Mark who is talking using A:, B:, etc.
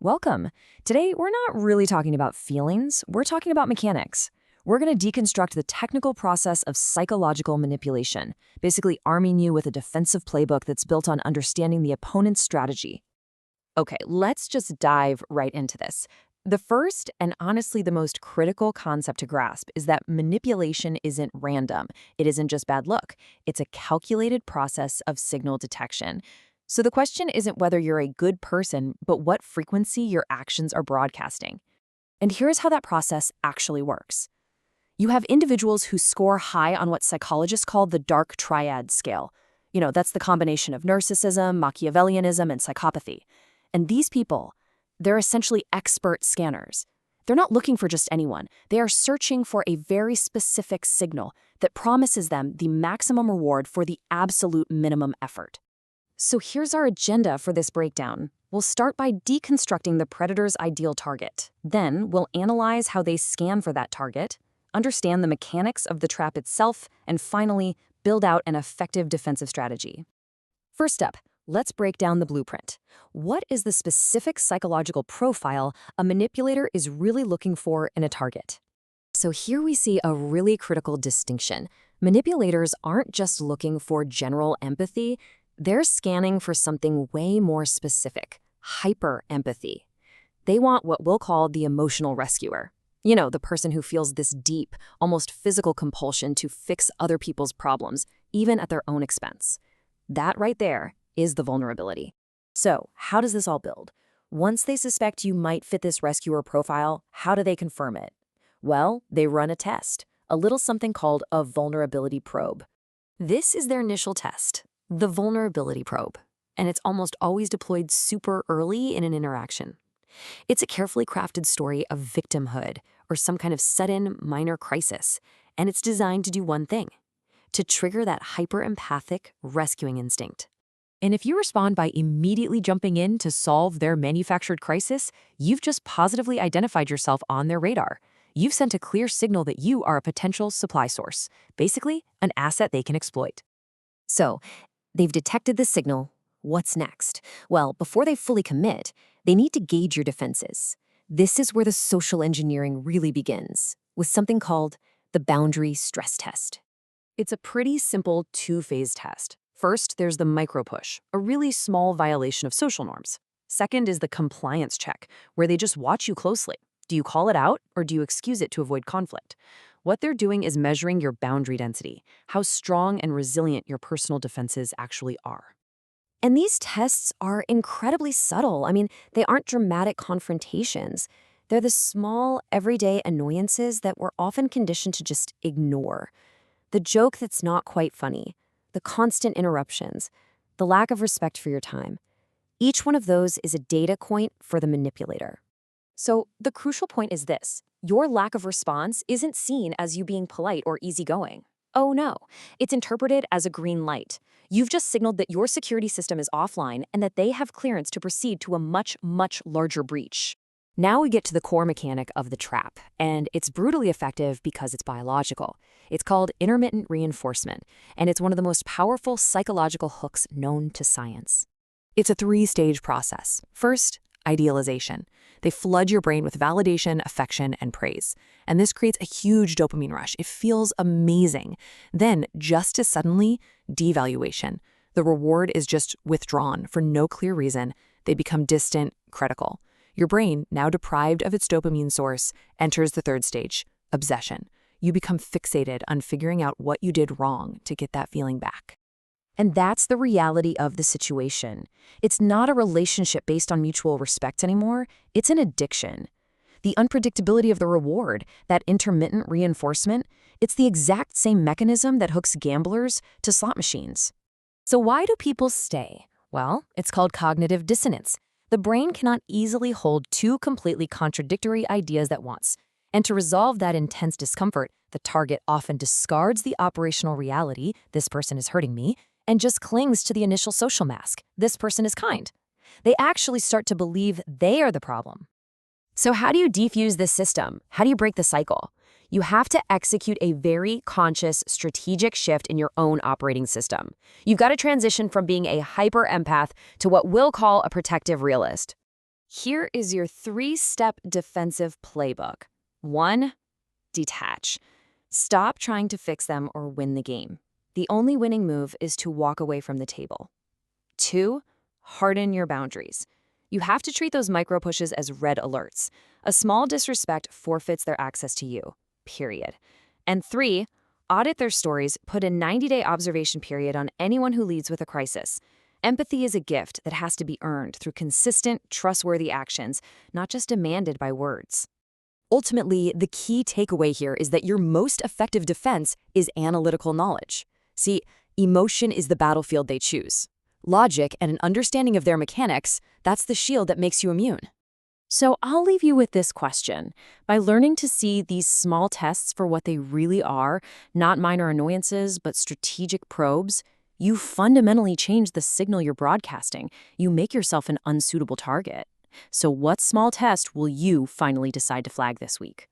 A: Welcome. Today, we're not really talking about feelings, we're talking about mechanics. We're going to deconstruct the technical process of psychological manipulation, basically arming you with a defensive playbook that's built on understanding the opponent's strategy. Okay, let's just dive right into this. The first, and honestly the most critical concept to grasp, is that manipulation isn't random. It isn't just bad luck. It's a calculated process of signal detection. So the question isn't whether you're a good person, but what frequency your actions are broadcasting. And here's how that process actually works. You have individuals who score high on what psychologists call the dark triad scale. That's the combination of narcissism, Machiavellianism, and psychopathy. And these people, they're essentially expert scanners. They're not looking for just anyone. They are searching for a very specific signal that promises them the maximum reward for the absolute minimum effort. So here's our agenda for this breakdown. We'll start by deconstructing the predator's ideal target. Then we'll analyze how they scan for that target, understand the mechanics of the trap itself, and finally, build out an effective defensive strategy. First up, let's break down the blueprint. What is the specific psychological profile a manipulator is really looking for in a target? So here we see a really critical distinction. Manipulators aren't just looking for general empathy, they're scanning for something way more specific, hyper-empathy. They want what we'll call the emotional rescuer. The person who feels this deep, almost physical compulsion to fix other people's problems, even at their own expense. That right there is the vulnerability. So, how does this all build? Once they suspect you might fit this rescuer profile, how do they confirm it? Well, they run a test, a little something called a vulnerability probe. This is their initial test. The vulnerability probe, and it's almost always deployed super early in an interaction. It's a carefully crafted story of victimhood or some kind of sudden minor crisis, and it's designed to do one thing: to trigger that hyper-empathic rescuing instinct. And if you respond by immediately jumping in to solve their manufactured crisis, you've just positively identified yourself on their radar. You've sent a clear signal that you are a potential supply source, basically an asset they can exploit. So, they've detected the signal. What's next? Well, before they fully commit, they need to gauge your defenses. This is where the social engineering really begins, with something called the boundary stress test. It's a pretty simple two-phase test. First, there's the micro-push, a really small violation of social norms. Second is the compliance check, where they just watch you closely. Do you call it out, or do you excuse it to avoid conflict? What they're doing is measuring your boundary density, how strong and resilient your personal defenses actually are. And these tests are incredibly subtle. They aren't dramatic confrontations. They're the small, everyday annoyances that we're often conditioned to just ignore. The joke that's not quite funny, the constant interruptions, the lack of respect for your time. Each one of those is a data point for the manipulator. So the crucial point is this: your lack of response isn't seen as you being polite or easygoing. Oh no, it's interpreted as a green light. You've just signaled that your security system is offline and that they have clearance to proceed to a much, much larger breach. Now we get to the core mechanic of the trap, and it's brutally effective because it's biological. It's called intermittent reinforcement, and it's one of the most powerful psychological hooks known to science. It's a three-stage process. First, idealization. They flood your brain with validation, affection, and praise. And this creates a huge dopamine rush. It feels amazing. Then, just as suddenly, devaluation. The reward is just withdrawn for no clear reason. They become distant, critical. Your brain, now deprived of its dopamine source, enters the third stage, obsession. You become fixated on figuring out what you did wrong to get that feeling back. And that's the reality of the situation. It's not a relationship based on mutual respect anymore. It's an addiction. The unpredictability of the reward, that intermittent reinforcement, it's the exact same mechanism that hooks gamblers to slot machines. So why do people stay? Well, it's called cognitive dissonance. The brain cannot easily hold two completely contradictory ideas at once. And to resolve that intense discomfort, the target often discards the operational reality, this person is hurting me, and just clings to the initial social mask, this person is kind. They actually start to believe they are the problem. So how do you defuse this system? How do you break the cycle? You have to execute a very conscious, strategic shift in your own operating system. You've got to transition from being a hyper-empath to what we'll call a protective realist. Here is your 3-step defensive playbook. 1. Detach. Stop trying to fix them or win the game. The only winning move is to walk away from the table. 2. Harden your boundaries. You have to treat those micro pushes as red alerts. A small disrespect forfeits their access to you, period. And 3. Audit their stories, put a 90-day observation period on anyone who leads with a crisis. Empathy is a gift that has to be earned through consistent, trustworthy actions, not just demanded by words.
B: Ultimately, the key takeaway here is that your most effective defense is analytical knowledge. See, emotion is the battlefield they choose. Logic and an understanding of their mechanics, that's the shield that makes you immune.
C: So I'll leave you with this question. By learning to see these small tests for what they really are, not minor annoyances, but strategic probes, you fundamentally change the signal you're broadcasting. You make yourself an unsuitable target. So what small test will you finally decide to flag this week?